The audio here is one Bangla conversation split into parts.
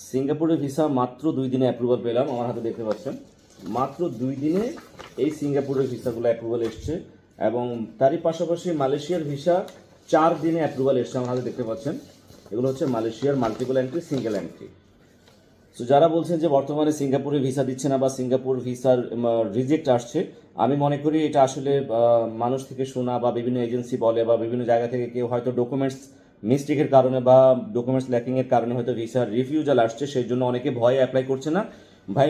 সিঙ্গাপুরের ভিসা মাত্র 2 দিনে অ্যাপ্রুভাল পেলাম। আমার হাতে দেখতে পাচ্ছেন মাত্র 2 দিনে এই সিঙ্গাপুরের ভিসাগুলো অ্যাপ্রুভাল এসছে, এবং তারই পাশাপাশি মালয়েশিয়ার ভিসা 4 দিনে অ্যাপ্রুভাল এসছে। আমার হাতে দেখতে পাচ্ছেন এগুলো হচ্ছে মালয়েশিয়ার multiple entry, single entry. So যারা বলছেন যে বর্তমানে সিঙ্গাপুরে ভিসা দিচ্ছে না বা সিঙ্গাপুর ভিসার রিজেক্ট আসছে, আমি মনে করি এটা আসলে মানুষ থেকে শোনা বা বিভিন্ন এজেন্সি বলে বা বিভিন্ন জায়গা থেকে কেউ হয়তো ডকুমেন্টস মিস্টেকের কারণে বা ডকুমেন্টস ল্যাকিংয়ের কারণে হয়তো ভিসার রিফিউজাল আসছে, সেই জন্য অনেকে ভয়ে অ্যাপ্লাই করছে না। ভাই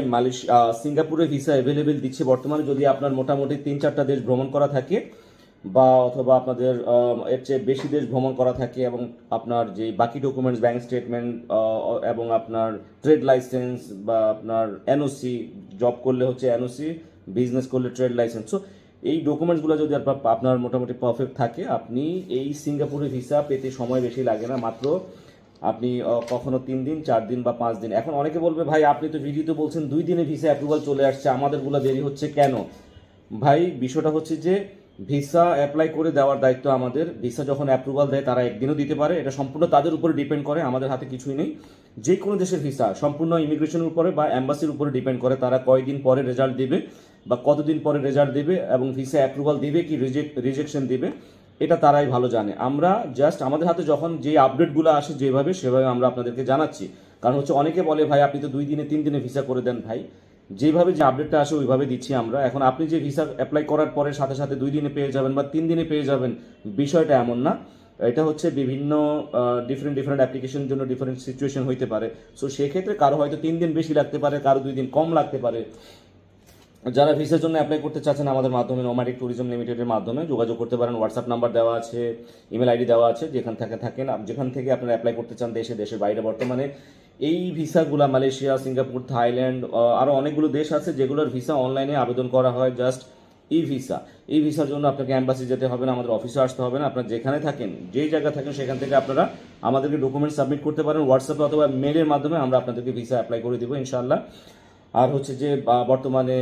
সিঙ্গাপুরে ভিসা অ্যাভেলেবেল দিচ্ছে বর্তমানে, যদি আপনার মোটামুটি 3-4টা দেশ ভ্রমণ করা থাকে বা অথবা আপনাদের এর চেয়ে বেশি দেশ ভ্রমণ করা থাকে, এবং আপনার যে বাকি ডকুমেন্টস ব্যাংক স্টেটমেন্ট এবং আপনার ট্রেড লাইসেন্স বা আপনার এনওসি, জব করলে হচ্ছে এনওসি, বিজনেস করলে ট্রেড লাইসেন্স, সো এই ডকুমেন্টসগুলো যদি আপনার মোটামুটি পারফেক্ট থাকে, আপনি এই সিঙ্গাপুরে ভিসা পেতে সময় বেশি লাগে না। মাত্র আপনি কখনো 3 দিন, 4 দিন বা 5 দিন। এখন অনেকে বলবে ভাই আপনি তো ভিডিওতে বলছেন 2 দিনে ভিসা অ্যাপ্রুভাল চলে আসছে, আমাদেরগুলো দেরি হচ্ছে কেন? ভাই বিষয়টা হচ্ছে যে ভিসা অ্যাপ্লাই করে দেওয়ার দায়িত্ব আমাদের। ভিসা যখন অ্যাপ্রুভাল দেয় তারা একদিনও দিতে পারে, এটা সম্পূর্ণ তাদের উপরে ডিপেন্ড করে, আমাদের হাতে কিছুই নেই। যে কোনো দেশের ভিসা সম্পূর্ণ ইমিগ্রেশনের উপরে বা অ্যাম্বাসির উপরে ডিপেন্ড করে, তারা কয়দিন পরে রেজাল্ট দিবে বা কতদিন পরে রেজাল্ট দিবে এবং ভিসা অ্যাপ্রুভাল দিবে কি রিজেকশন দিবে, এটা তারাই ভালো জানে। আমরা জাস্ট আমাদের হাতে যখন যে আপডেটগুলো আসে যেভাবে সেভাবে আমরা আপনাদেরকে জানাচ্ছি। কারণ হচ্ছে অনেকে বলে ভাই আপনি তো 2 দিনে 3 দিনে ভিসা করে দেন। ভাই যেভাবে যে আপডেটটা আসে ওইভাবে দিচ্ছি আমরা। এখন আপনি যে ভিসা অ্যাপ্লাই করার পরে সাথে সাথে 2 দিনে পেয়ে যাবেন বা 3 দিনে পেয়ে যাবেন, বিষয়টা এমন না। এটা হচ্ছে বিভিন্ন ডিফারেন্ট অ্যাপ্লিকেশনের জন্য ডিফারেন্ট সিচুয়েশন হইতে পারে। সো সেক্ষেত্রে কারো হয়তো 3 দিন বেশি লাগতে পারে, কারো 2 দিন কম লাগতে পারে। যারা ভিসার জন্য অ্যাপ্লাই করতে চাচ্ছেন আমাদের মাধ্যমে, নোম্যাডিক ট্যুরিজম লিমিটেডের মাধ্যমে যোগাযোগ করতে পারেন। হোয়াটসঅ্যাপ নাম্বার দেওয়া আছে, ইমেল আইডি দেওয়া আছে, যেখান থেকে থাকেন, যেখান থেকে আপনারা অ্যাপ্লাই করতে চান, দেশের বাইরে। বর্তমানে এই ভিসাগুলা মালয়েশিয়া, সিঙ্গাপুর, থাইল্যান্ড, আরও অনেকগুলো দেশ আছে যেগুলোর ভিসা অনলাইনে আবেদন করা হয়, জাস্ট ই ভিসা। এই ভিসার জন্য আপনাকে অ্যাম্বাসি যেতে হবে না, আমাদের অফিসে আসতে হবে না। আপনার যেখানে থাকেন, যেই জায়গায় থাকেন, সেখান থেকে আপনারা আমাদেরকে ডকুমেন্ট সাবমিট করতে পারেন হোয়াটসঅ্যাপে অথবা মেলের মাধ্যমে, আমরা আপনাদেরকে ভিসা অ্যাপ্লাই করে দিব ইনশাআল্লাহ। আর হচ্ছে যে বর্তমানে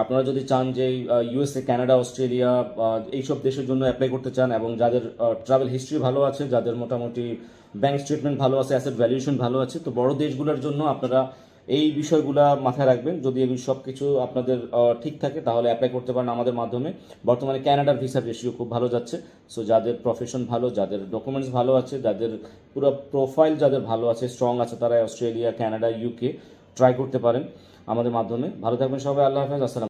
আপনারা যদি চান যে ইউএসএ, কানাডা, অস্ট্রেলিয়া এইসব দেশের জন্য অ্যাপ্লাই করতে চান, এবং যাদের ট্রাভেল হিস্ট্রি ভালো আছে, যাদের মোটামুটি ব্যাংক স্টেটমেন্ট ভালো আছে, অ্যাসেট ভ্যালুয়েশন ভালো আছে, তো বড় দেশগুলোর জন্য আপনারা এই বিষয়গুলো মাথায় রাখবেন। যদি এগুলো সব কিছু আপনাদের ঠিক থাকে তাহলে অ্যাপ্লাই করতে পারেন আমাদের মাধ্যমে। বর্তমানে ক্যানাডার ভিসার রেশিও খুব ভালো যাচ্ছে। সো যাদের প্রফেশন ভালো, যাদের ডকুমেন্টস ভালো আছে, যাদের পুরো প্রোফাইল যাদের ভালো আছে, স্ট্রং আছে, তারা অস্ট্রেলিয়া, কানাডা, ইউকে ট্রাই করতে পারেন আমাদের মাধ্যমে। ভালো থাকবেন সবাই, আল্লাহ হাফেজ, আসসালাম।